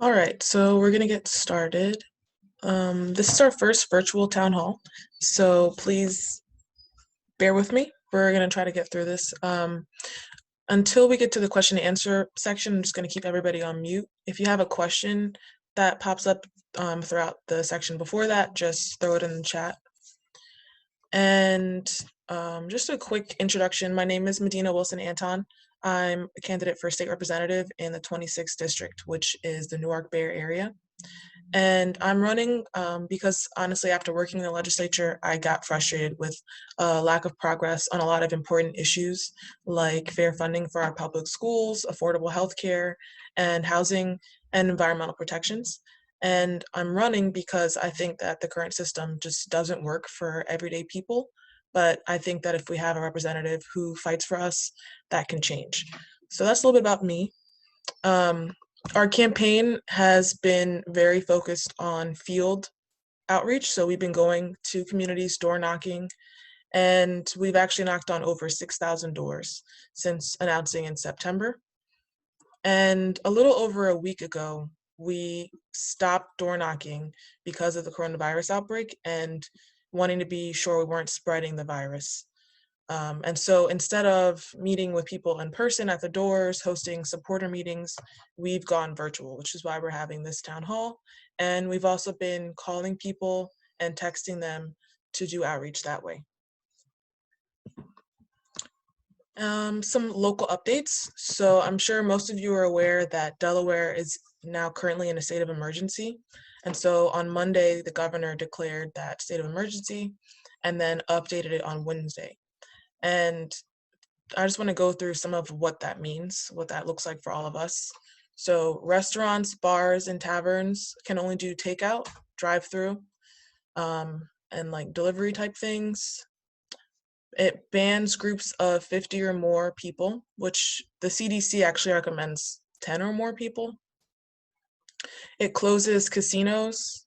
All right, so we're going to get started. This is our first virtual town hall, so please bear with me. We're going to try to get through this. Until we get to the question and answer section, I'm just going to keep everybody on mute. If you have a question that pops up throughout the section before that, just throw it in the chat. And just a quick introduction. My name is Medina Wilson-Anton. I'm a candidate for state representative in the 26th district, which is the Newark Bay area. And I'm running because honestly, after working in the legislature, I got frustrated with lack of progress on a lot of important issues like fair funding for our public schools, affordable health care, and housing and environmental protections. And I'm running because I think that the current system just doesn't work for everyday people. But I think that if we have a representative who fights for us, that can change. So that's a little bit about me. Um, our campaign has been very focused on field outreach. So we've been going to communities, door knocking, and we've actually knocked on over 6,000 doors since announcing in September. And a little over a week ago, we stopped door knocking because of the coronavirus outbreak and wanting to be sure we weren't spreading the virus. And so instead of meeting with people in person at the doors, hosting supporter meetings, we've gone virtual, which is why we're having this town hall. And we've also been calling people and texting them to do outreach that way. Some local updates. So I'm sure most of you are aware that Delaware is now currently in a state of emergency. And so on Monday, the governor declared that state of emergency and then updated it on Wednesday. And I just want to go through some of what that means, what that looks like for all of us. So restaurants, bars, and taverns can only do takeout, drive-through, and like delivery type things. It bans groups of 50 or more people, which the CDC actually recommends 10 or more people. It closes casinos,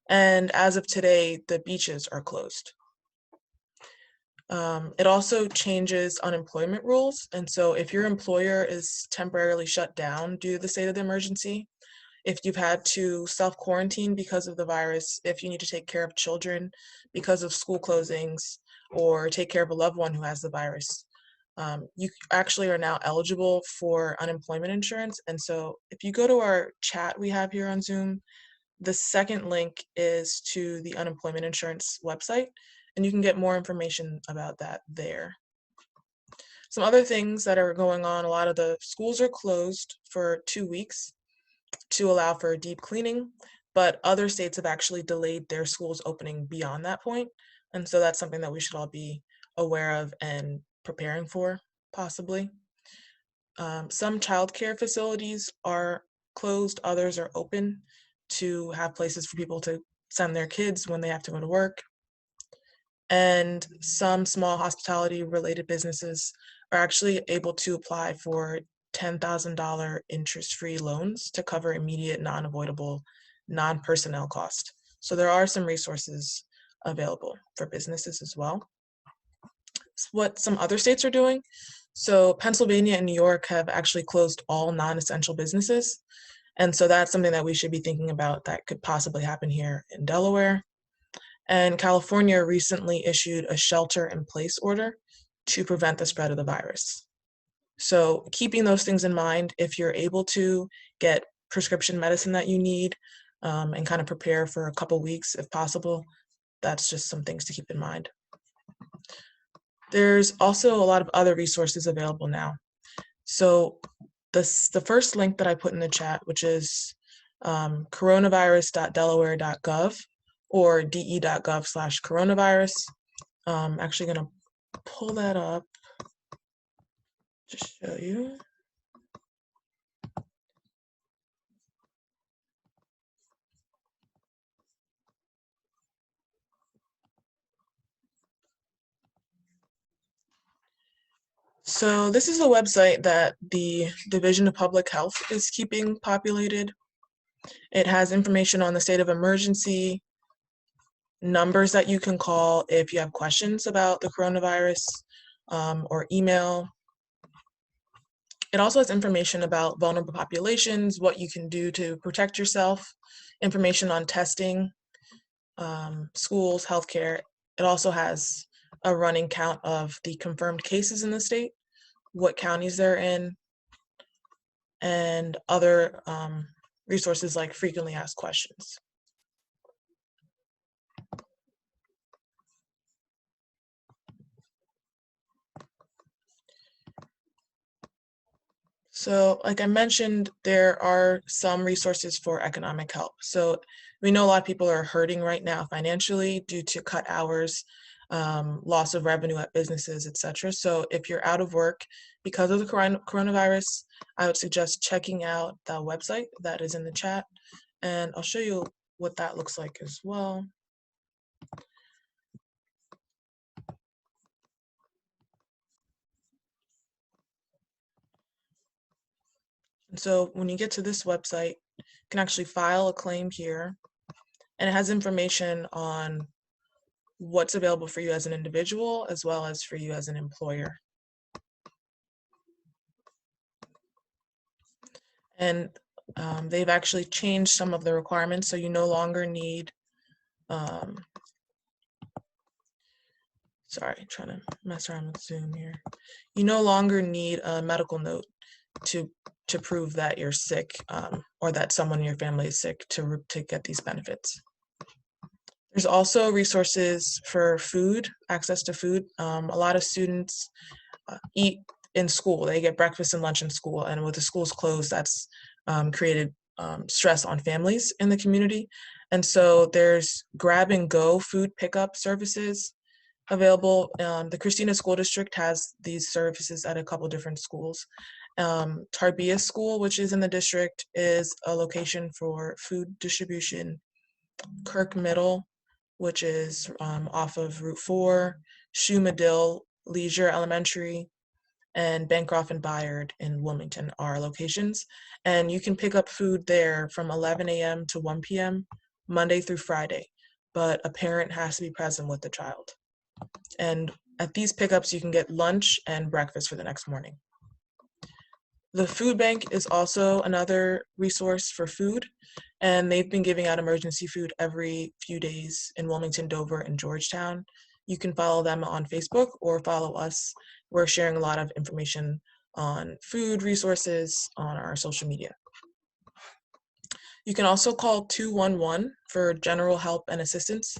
and as of today, the beaches are closed. It also changes unemployment rules. And so if your employer is temporarily shut down due to the state of the emergency, if you've had to self-quarantine because of the virus, if you need to take care of children because of school closings, or take care of a loved one who has the virus, you actually are now eligible for unemployment insurance. And so if you go to our chat we have here on Zoom, the second link is to the unemployment insurance website, and you can get more information about that there. Some other things that are going on, a lot of the schools are closed for 2 weeks to allow for deep cleaning, but other states have actually delayed their schools opening beyond that point. And so that's something that we should all be aware of and preparing for, possibly. Some childcare facilities are closed, others are open to have places for people to send their kids when they have to go to work. And some small hospitality related businesses are actually able to apply for $10,000 interest-free loans to cover immediate, non-avoidable, non-personnel cost. So there are some resources available for businesses as well. What some other states are doing. So Pennsylvania and New York have actually closed all non-essential businesses. And so that's something that we should be thinking about that could possibly happen here in Delaware. And California recently issued a shelter-in-place order to prevent the spread of the virus. So keeping those things in mind, if you're able to get prescription medicine that you need and kind of prepare for a couple weeks if possible, that's just some things to keep in mind. There's also a lot of other resources available now. So the first link that I put in the chat, which is coronavirus.delaware.gov or de.gov/coronavirus. I'm actually going to pull that up to show you. So this is a website that the Division of Public Health is keeping populated. It has information on the state of emergency, numbers that you can call if you have questions about the coronavirus, or email. It also has information about vulnerable populations, what you can do to protect yourself, information on testing, schools, healthcare. It also has a running count of the confirmed cases in the state, what counties they're in, and other resources like frequently asked questions. So like I mentioned, there are some resources for economic help. So we know a lot of people are hurting right now financially due to cut hours, loss of revenue at businesses, etc. So if you're out of work because of the coronavirus, I would suggest checking out the website that is in the chat. And I'll show you what that looks like as well. And so when you get to this website, you can actually file a claim here, and it has information on what's available for you as an individual as well as for you as an employer. And they've actually changed some of the requirements, so you no longer need, sorry, trying to mess around with Zoom here. You no longer need a medical note to prove that you're sick or that someone in your family is sick to get these benefits. There's also resources for food, access to food. A lot of students eat in school. They get breakfast and lunch in school, and with the schools closed, that's created stress on families in the community. And so there's grab and go food pickup services available. The Christina School District has these services at a couple different schools. Tarbiyah School, which is in the district, is a location for food distribution. Kirk Middle, which is off of Route 4, Shoe-Medill Leisure Elementary, and Bancroft and Bayard in Wilmington are locations. And you can pick up food there from 11 a.m. to 1 p.m. Monday through Friday, but a parent has to be present with the child. And at these pickups, you can get lunch and breakfast for the next morning. The food bank is also another resource for food, and they've been giving out emergency food every few days in Wilmington, Dover, and Georgetown. You can follow them on Facebook or follow us. We're sharing a lot of information on food resources on our social media. You can also call 211 for general help and assistance.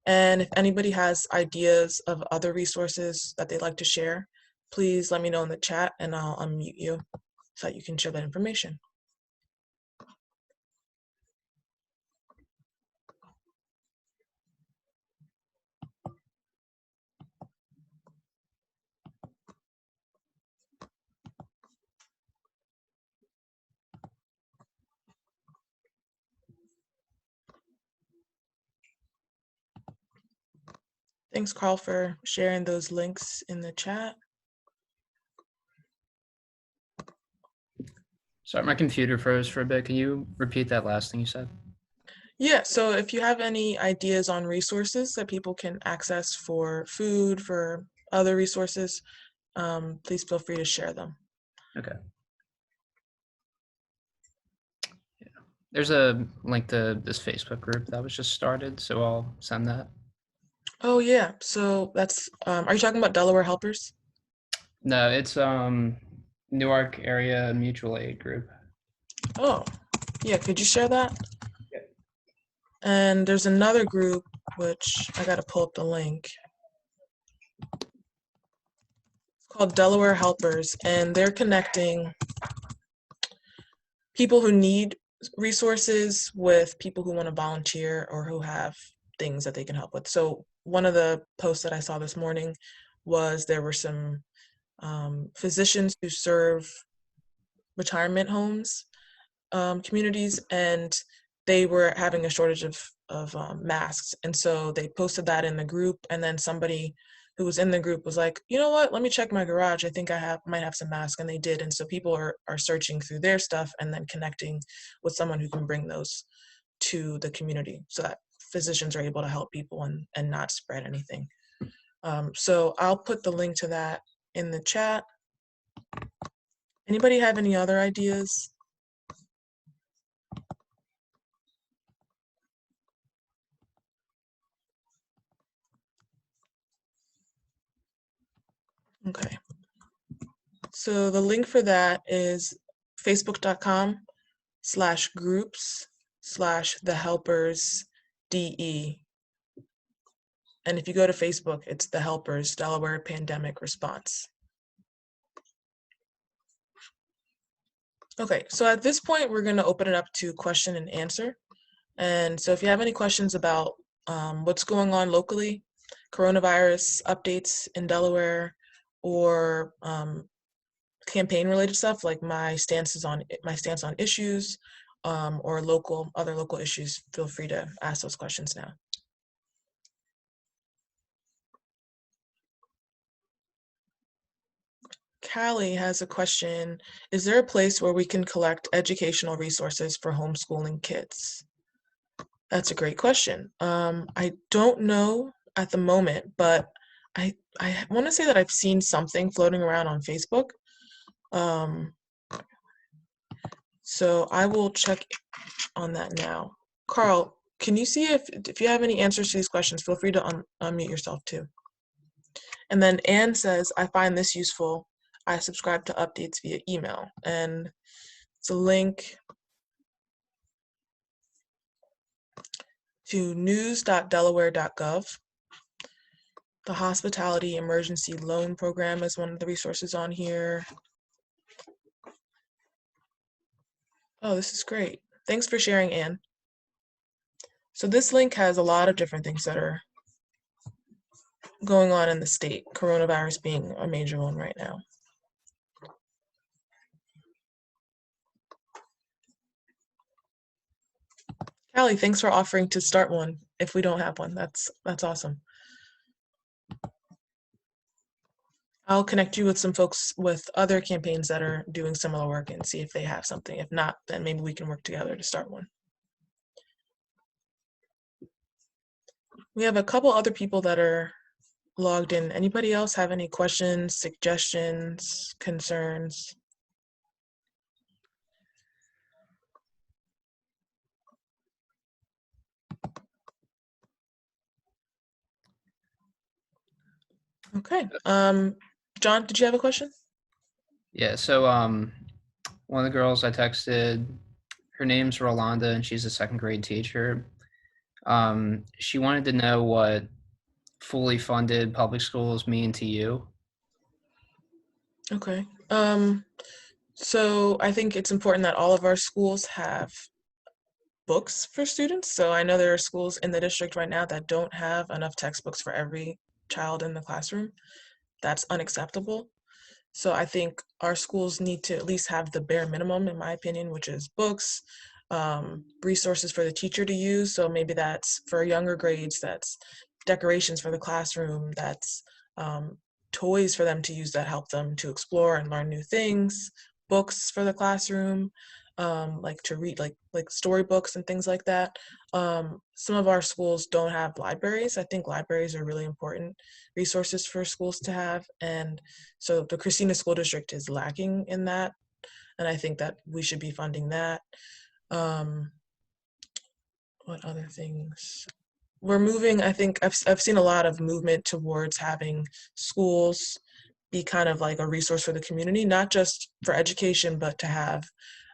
And if anybody has ideas of other resources that they'd like to share, please let me know in the chat and I'll unmute you so that you can share that information. Thanks, Carl, for sharing those links in the chat. Sorry, my computer froze for a bit. Can you repeat that last thing you said? Yeah, so if you have any ideas on resources that people can access for food, for other resources, please feel free to share them. Okay. Yeah. There's a link to this Facebook group that was just started, so I'll send that. Oh yeah, so that's, are you talking about Delaware Helpers? No, it's Newark Area Mutual Aid Group. Oh, yeah, could you share that? Yeah. And there's another group, which I gotta pull up the link. It's called Delaware Helpers, and they're connecting people who need resources with people who want to volunteer or who have things that they can help with. So one of the posts that I saw this morning was there were some physicians who serve retirement homes communities, and they were having a shortage of masks. And so they posted that in the group, and then somebody who was in the group was like, you know what, let me check my garage. I think I might have some masks, and they did. And so people are searching through their stuff and then connecting with someone who can bring those to the community so that physicians are able to help people and not spread anything. So I'll put the link to that in the chat. Anybody have any other ideas? Okay. So the link for that is facebook.com/groups/thehelpersDE. And if you go to Facebook, it's the Helpers Delaware Pandemic Response. Okay, so at this point, we're going to open it up to question and answer. And so if you have any questions about what's going on locally, coronavirus updates in Delaware, or campaign related stuff like my stance on issues, or other local issues, feel free to ask those questions now. Callie has a question. Is there a place where we can collect educational resources for homeschooling kids? That's a great question. I don't know at the moment, but I want to say that I've seen something floating around on Facebook. So I will check on that now. Carl, can you see if you have any answers to these questions? Feel free to unmute yourself too. And then Anne says, I find this useful. I subscribe to updates via email. And it's a link to news.delaware.gov. The Hospitality Emergency Loan Program is one of the resources on here. Oh, this is great. Thanks for sharing, Anne. So this link has a lot of different things that are going on in the state, coronavirus being a major one right now. Callie, thanks for offering to start one if we don't have one. That's awesome. I'll connect you with some folks with other campaigns that are doing similar work and see if they have something. If not, then maybe we can work together to start one. We have a couple other people that are logged in. Anybody else have any questions, suggestions, concerns? Okay. John, did you have a question? Yeah, so one of the girls I texted, her name's Rolanda, and she's a second grade teacher. She wanted to know what fully funded public schools mean to you. Okay. So I think it's important that all of our schools have books for students. So I know there are schools in the district right now that don't have enough textbooks for every child in the classroom. That's unacceptable. So I think our schools need to at least have the bare minimum, in my opinion, which is books, resources for the teacher to use. So maybe that's for younger grades, that's decorations for the classroom, that's toys for them to use that help them to explore and learn new things, books for the classroom, like to read like storybooks and things like that. Some of our schools don't have libraries. I think libraries are really important resources for schools to have, and so the Christina School District is lacking in that, and I think that we should be funding that. What other things? We're moving, I think I've seen a lot of movement towards having schools be kind of like a resource for the community, not just for education, but to have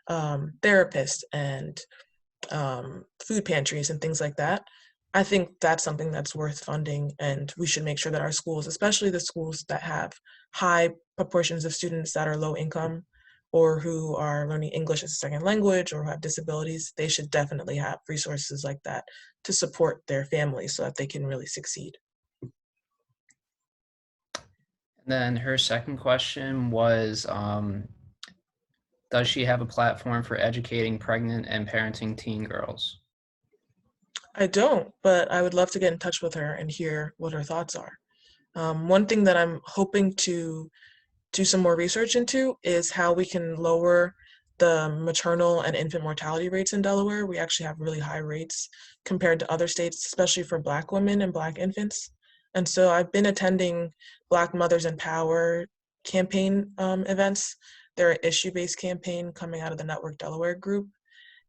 therapists and food pantries and things like that. I think that's something that's worth funding, and we should make sure that our schools, especially the schools that have high proportions of students that are low income or who are learning English as a second language or who have disabilities, they should definitely have resources like that to support their families so that they can really succeed. And then her second question was, does she have a platform for educating pregnant and parenting teen girls? I don't, but I would love to get in touch with her and hear what her thoughts are. One thing that I'm hoping to do some more research into is how we can lower the maternal and infant mortality rates in Delaware. We actually have really high rates compared to other states, especially for Black women and Black infants. And so I've been attending Black Mothers in Power campaign events They're an issue-based campaign coming out of the Network Delaware group.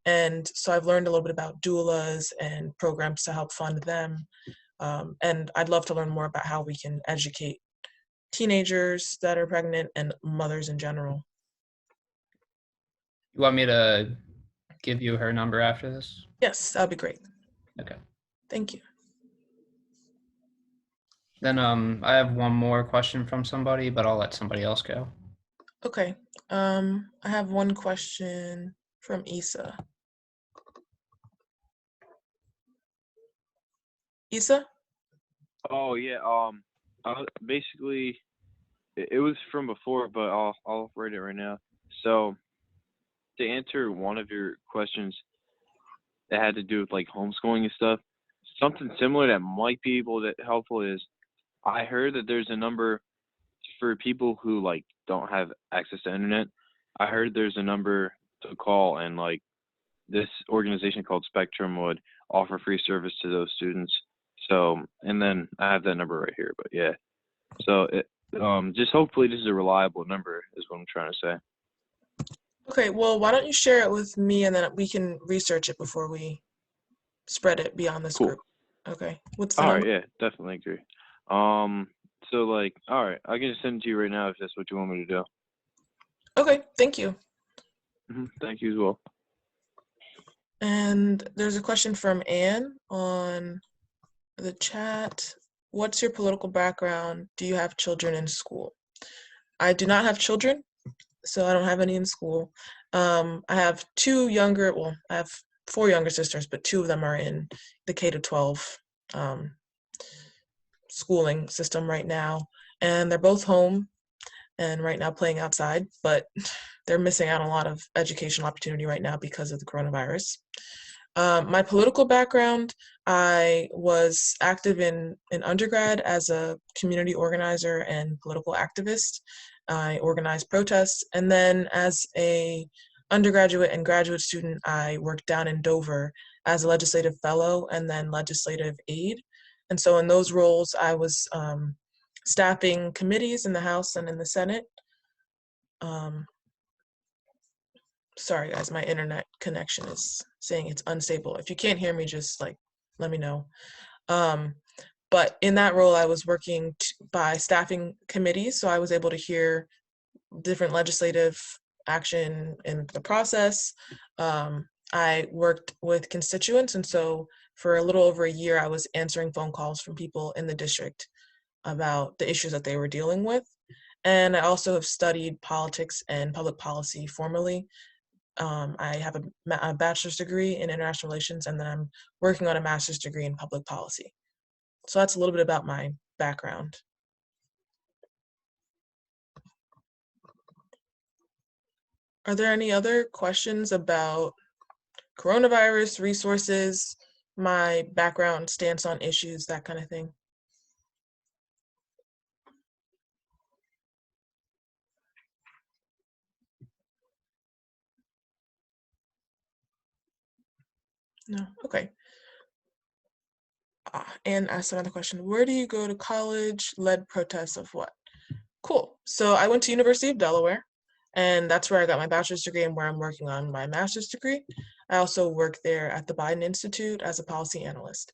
And so I've learned a little bit about doulas and programs to help fund them. And I'd love to learn more about how we can educate teenagers that are pregnant and mothers in general. You want me to give you her number after this? Yes, that'd be great. Okay. Thank you. Then I have one more question from somebody, but I'll let somebody else go. Okay. I have one question from Isa. Isa? Oh yeah. Basically, it was from before, but I'll write it right now. So to answer one of your questions that had to do with like homeschooling and stuff, something similar that might be able to helpful is I heard that there's a number for people who like don't have access to internet. I heard there's a number to call, and like this organization called Spectrum would offer free service to those students. So, and then I have that number right here, but yeah. So just hopefully this is a reliable number is what I'm trying to say. Okay, well, why don't you share it with me and then we can research it before we spread it beyond this Cool. group. Okay, what's the All right, number? yeah, definitely agree. So like, all right, I can just send it to you right now if that's what you want me to do. Okay, thank you. Thank you as well. And there's a question from Anne on the chat. What's your political background? Do you have children in school? I do not have children, so I don't have any in school. I have I have 4 younger sisters, but 2 of them are in the K-12 schooling system right now. And they're both home and right now playing outside, but they're missing out on a lot of educational opportunity right now because of the coronavirus. My political background, I was active in undergrad as a community organizer and political activist. I organized protests, and then as a undergraduate and graduate student, I worked down in Dover as a legislative fellow and then legislative aide. And so in those roles, I was staffing committees in the House and in the Senate. Sorry guys, my internet connection is saying it's unstable. If you can't hear me, just like let me know. But in that role, I was working by staffing committees, so I was able to hear different legislative action in the process. I worked with constituents, and so for a little over a year, I was answering phone calls from people in the district about the issues that they were dealing with. And I also have studied politics and public policy formally. I have a bachelor's degree in international relations, and then I'm working on a master's degree in public policy. So that's a little bit about my background. Are there any other questions about coronavirus, resources, my background, stance on issues, that kind of thing? No? Okay. And ask another question. Where do you go to college? Led protests of what? Cool. So I went to University of Delaware, and that's where I got my bachelor's degree and where I'm working on my master's degree. I also work there at the Biden Institute as a policy analyst.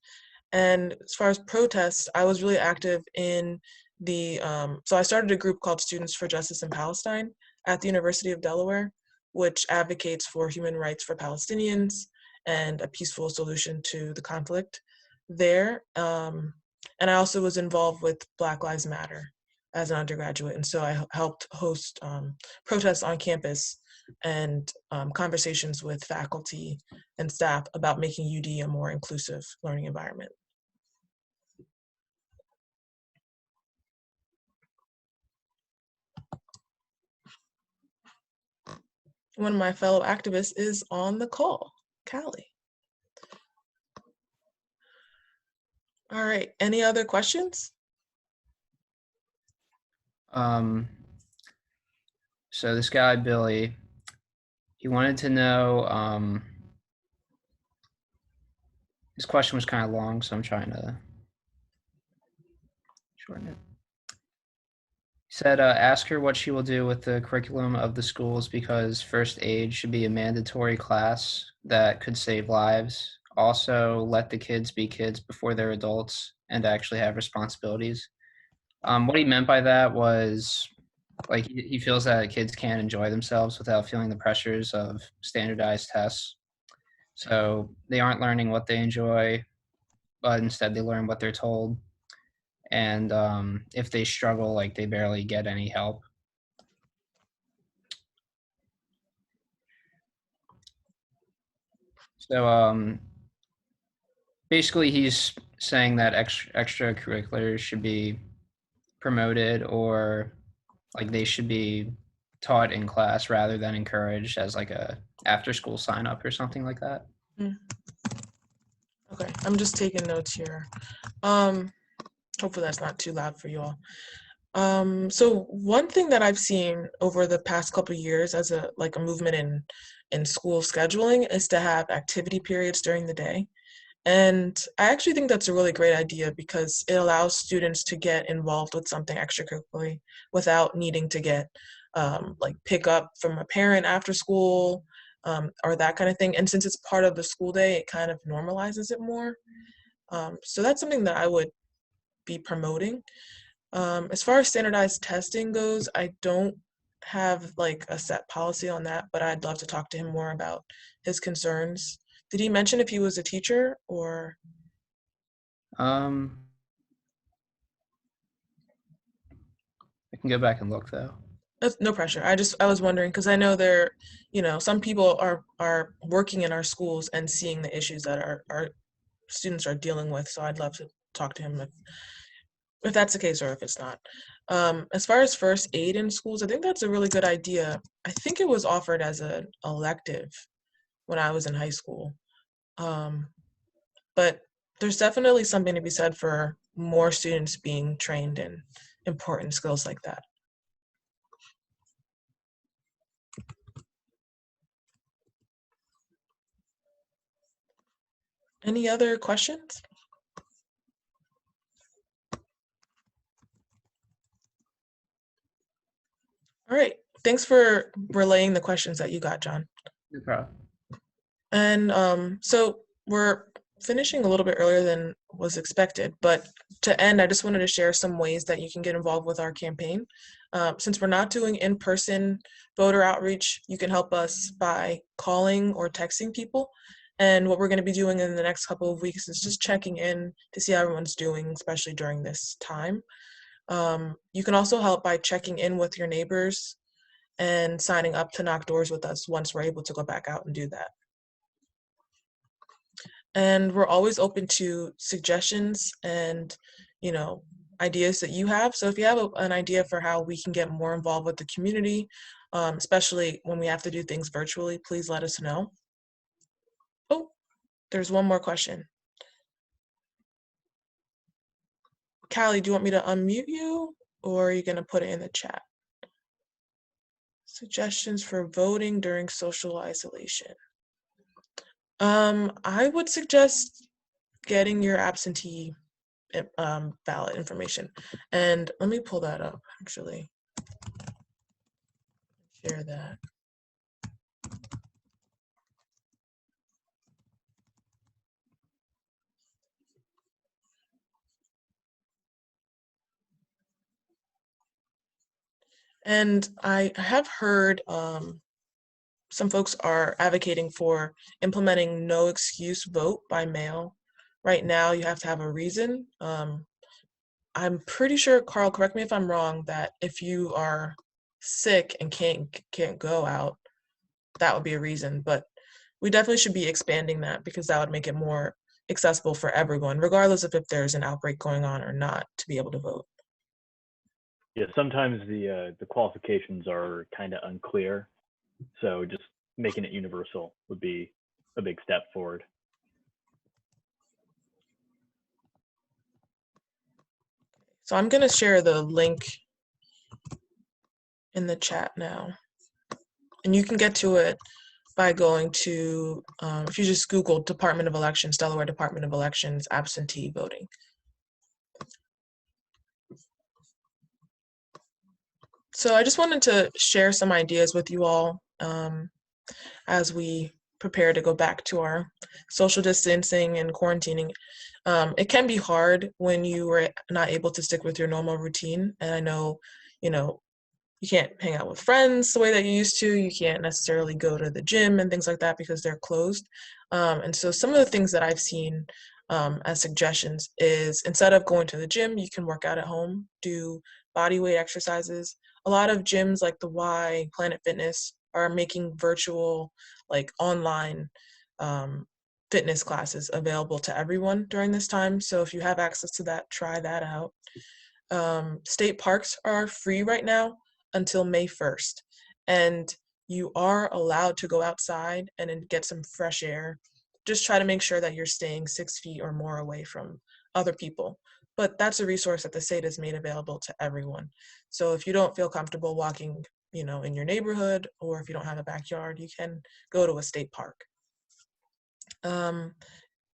And as far as protests, I was really active in so I started a group called Students for Justice in Palestine at the University of Delaware, which advocates for human rights for Palestinians and a peaceful solution to the conflict there. And I also was involved with Black Lives Matter as an undergraduate, and so I helped host protests on campus and conversations with faculty and staff about making UD a more inclusive learning environment. One of my fellow activists is on the call, Callie. All right, any other questions? So this guy, Billy, he wanted to know, his question was kind of long, so I'm trying to shorten it. Said, ask her what she will do with the curriculum of the schools because first aid should be a mandatory class that could save lives. Also, let the kids be kids before they're adults and actually have responsibilities. What he meant by that was like he feels that kids can't enjoy themselves without feeling the pressures of standardized tests. So they aren't learning what they enjoy, but instead they learn what they're told. And if they struggle, like they barely get any help. So basically, he's saying that extracurriculars should be promoted or like they should be taught in class rather than encouraged as like a after school sign up or something like that. Okay, I'm just taking notes here. Hopefully that's not too loud for you all. So one thing that I've seen over the past couple of years as a movement in school scheduling is to have activity periods during the day. And I actually think that's a really great idea because it allows students to get involved with something extracurricularly without needing to get pick up from a parent after school or that kind of thing. And since it's part of the school day, it kind of normalizes it more. So that's something that I would be promoting. As far as standardized testing goes, I don't have like a set policy on that, but I'd love to talk to him more about his concerns. Did he mention if he was a teacher or? I can go back and look though. No pressure. I was wondering because I know some people are working in our schools and seeing the issues that our students are dealing with. So I'd love to talk to him if that's the case or if it's not. As far as first aid in schools, I think that's a really good idea. I think it was offered as an elective when I was in high school. But there's definitely something to be said for more students being trained in important skills like that. Any other questions? All right. Thanks for relaying the questions that you got, John. No problem. And so we're finishing a little bit earlier than was expected, but to end, I just wanted to share some ways that you can get involved with our campaign. Since we're not doing in-person voter outreach, you can help us by calling or texting people. And what we're going to be doing in the next couple of weeks is just checking in to see how everyone's doing, especially during this time. You can also help by checking in with your neighbors and signing up to knock doors with us once we're able to go back out and do that. And we're always open to suggestions and, ideas that you have. So if you have an idea for how we can get more involved with the community, especially when we have to do things virtually, please let us know. Oh, there's one more question. Callie, do you want me to unmute you or are you going to put it in the chat? Suggestions for voting during social isolation. I would suggest getting your absentee ballot information. And let me pull that up, actually. Share that. And I have heard some folks are advocating for implementing no excuse vote by mail. Right now, you have to have a reason. I'm pretty sure, Carl, correct me if I'm wrong, that if you are sick and can't go out, that would be a reason. But we definitely should be expanding that because that would make it more accessible for everyone, regardless of if there's an outbreak going on or not, to be able to vote. Yeah, sometimes the qualifications are kind of unclear, so just making it universal would be a big step forward. So I'm going to share the link in the chat now. And you can get to it by going to, if you just Google Department of Elections, Delaware Department of Elections, absentee voting. So I just wanted to share some ideas with you all as we prepare to go back to our social distancing and quarantining. It can be hard when you are not able to stick with your normal routine. And I know, you know, you can't hang out with friends the way that you used to. You can't necessarily go to the gym and things like that because they're closed. And so some of the things that I've seen as suggestions is instead of going to the gym, you can work out at home, do body weight exercises. A lot of gyms like the Y, Planet Fitness are making virtual, like online fitness classes available to everyone during this time. So if you have access to that, try that out. State parks are free right now until May 1st, and you are allowed to go outside and then get some fresh air. Just try to make sure that you're staying 6 feet or more away from other people. But that's a resource that the state has made available to everyone. So if you don't feel comfortable walking, in your neighborhood, or if you don't have a backyard, you can go to a state park. And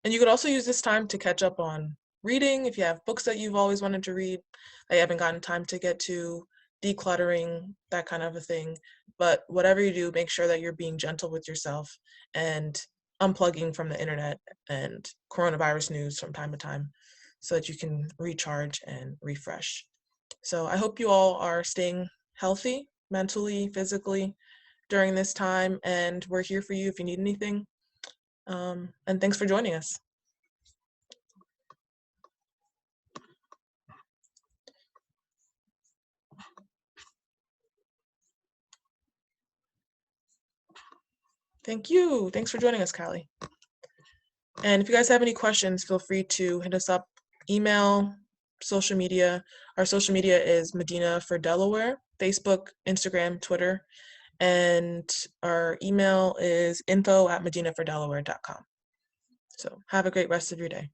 you could also use this time to catch up on reading if you have books that you've always wanted to read that you haven't gotten time to get to, decluttering, that kind of a thing. But whatever you do, make sure that you're being gentle with yourself and unplugging from the internet and coronavirus news from time to time so that you can recharge and refresh. So I hope you all are staying healthy, mentally, physically during this time, and we're here for you if you need anything. And thanks for joining us. Thank you. Thanks for joining us, Callie. And if you guys have any questions, feel free to hit us up, email, social media. Our social media is Medina for Delaware, Facebook, Instagram, Twitter. And our email is info@medinafordelaware.com. So have a great rest of your day.